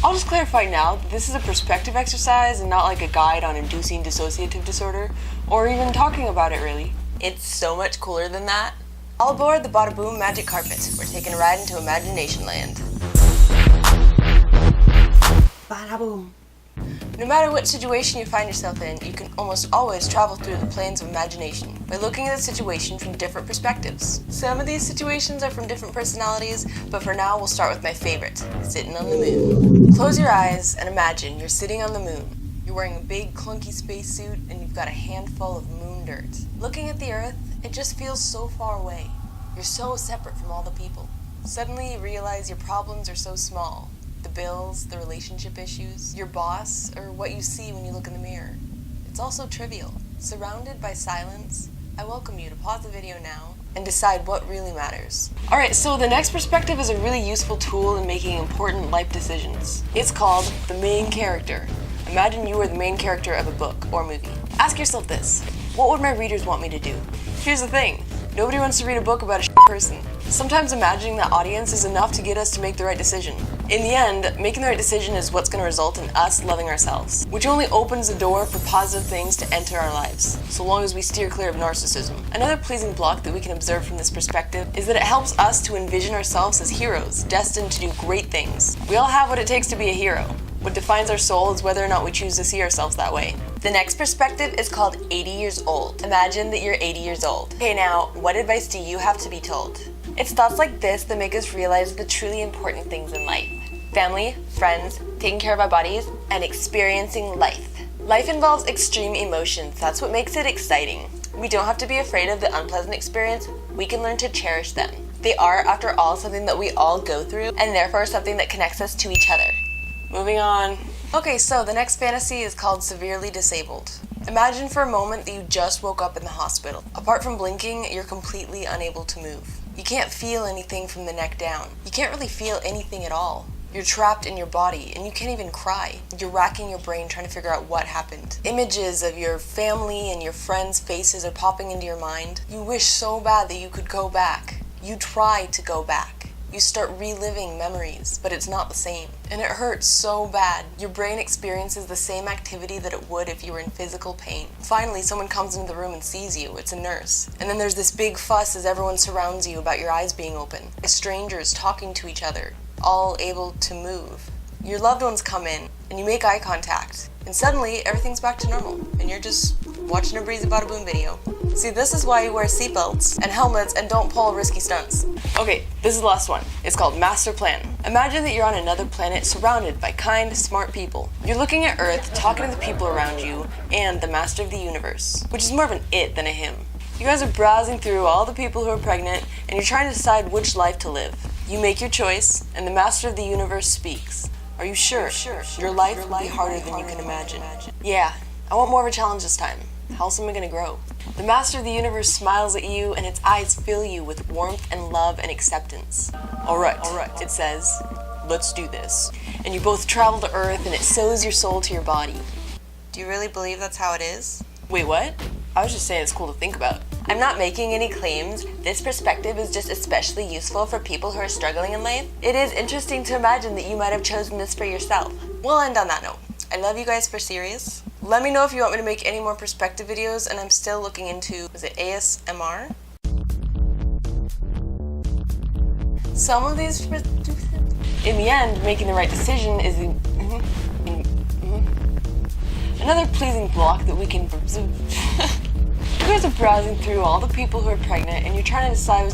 I'll just clarify now that this is a perspective exercise and not like a guide on inducing dissociative disorder, or even talking about it really. It's so much cooler than that. All aboard the Badaboom magic carpet. We're taking a ride into imagination land. Badaboom. No matter what situation you find yourself in, you can almost always travel through the planes of imagination by looking at the situation from different perspectives. Some of these situations are from different personalities, but for now we'll start with my favorite, sitting on the moon. Close your eyes and imagine you're sitting on the moon. You're wearing a big clunky spacesuit and you've got a handful of moon dirt. Looking at the Earth, it just feels so far away. You're so separate from all the people. Suddenly you realize your problems are so small. The bills, the relationship issues, your boss, or what you see when you look in the mirror. It's all so trivial. Surrounded by silence, I welcome you to pause the video now and decide what really matters. Alright, so the next perspective is a really useful tool in making important life decisions. It's called the main character. Imagine you are the main character of a book or movie. Ask yourself this: what would my readers want me to do? Here's the thing, nobody wants to read a book about a shit person. Sometimes imagining that audience is enough to get us to make the right decision. In the end, making the right decision is what's going to result in us loving ourselves, which only opens the door for positive things to enter our lives, so long as we steer clear of narcissism. Another pleasing block that we can observe from this perspective is that it helps us to envision ourselves as heroes, destined to do great things. We all have what it takes to be a hero. What defines our soul is whether or not we choose to see ourselves that way. The next perspective is called 80 years old. Imagine that you're 80 years old. Okay, now, what advice do you have to be told? It's thoughts like this that make us realize the truly important things in life. Family, friends, taking care of our bodies, and experiencing life. Life involves extreme emotions. That's what makes it exciting. We don't have to be afraid of the unpleasant experience. We can learn to cherish them. They are, after all, something that we all go through, and therefore something that connects us to each other. Moving on. Okay, so the next fantasy is called severely disabled. Imagine for a moment that you just woke up in the hospital. Apart from blinking, you're completely unable to move. You can't feel anything from the neck down. You can't really feel anything at all. You're trapped in your body, and you can't even cry. You're racking your brain trying to figure out what happened. Images of your family and your friends' faces are popping into your mind. You wish so bad that you could go back. You try to go back. You start reliving memories, but it's not the same. And it hurts so bad. Your brain experiences the same activity that it would if you were in physical pain. Finally, someone comes into the room and sees you. It's a nurse. And then there's this big fuss as everyone surrounds you about your eyes being open. Strangers talking to each other, all able to move. Your loved ones come in, and you make eye contact. And suddenly, everything's back to normal, and you're just watching a Breezy Badaboom video. See, this is why you wear seatbelts and helmets and don't pull risky stunts. Okay, this is the last one. It's called Master Plan. Imagine that you're on another planet surrounded by kind, smart people. You're looking at Earth, talking to the people around you, and the Master of the Universe, which is more of an it than a him. You guys are browsing through all the people who are pregnant, and you're trying to decide which life to live. You make your choice, and the Master of the Universe speaks. Are you sure? Your life will be harder than you can imagine. Yeah, I want more of a challenge this time. How else am I gonna grow? The Master of the Universe smiles at you, and its eyes fill you with warmth and love and acceptance. Alright, it says, let's do this. And you both travel to Earth, and it sews your soul to your body. Do you really believe that's how it is? Wait, what? I was just saying it's cool to think about. I'm not making any claims. This perspective is just especially useful for people who are struggling in life. It is interesting to imagine that you might have chosen this for yourself. We'll end on that note. I love you guys for serious. Let me know if you want me to make any more perspective videos, and I'm still looking into, is it ASMR? Some of these, in the end, making the right decision is another pleasing block that we can. You guys are browsing through all the people who are pregnant, and you're trying to decide.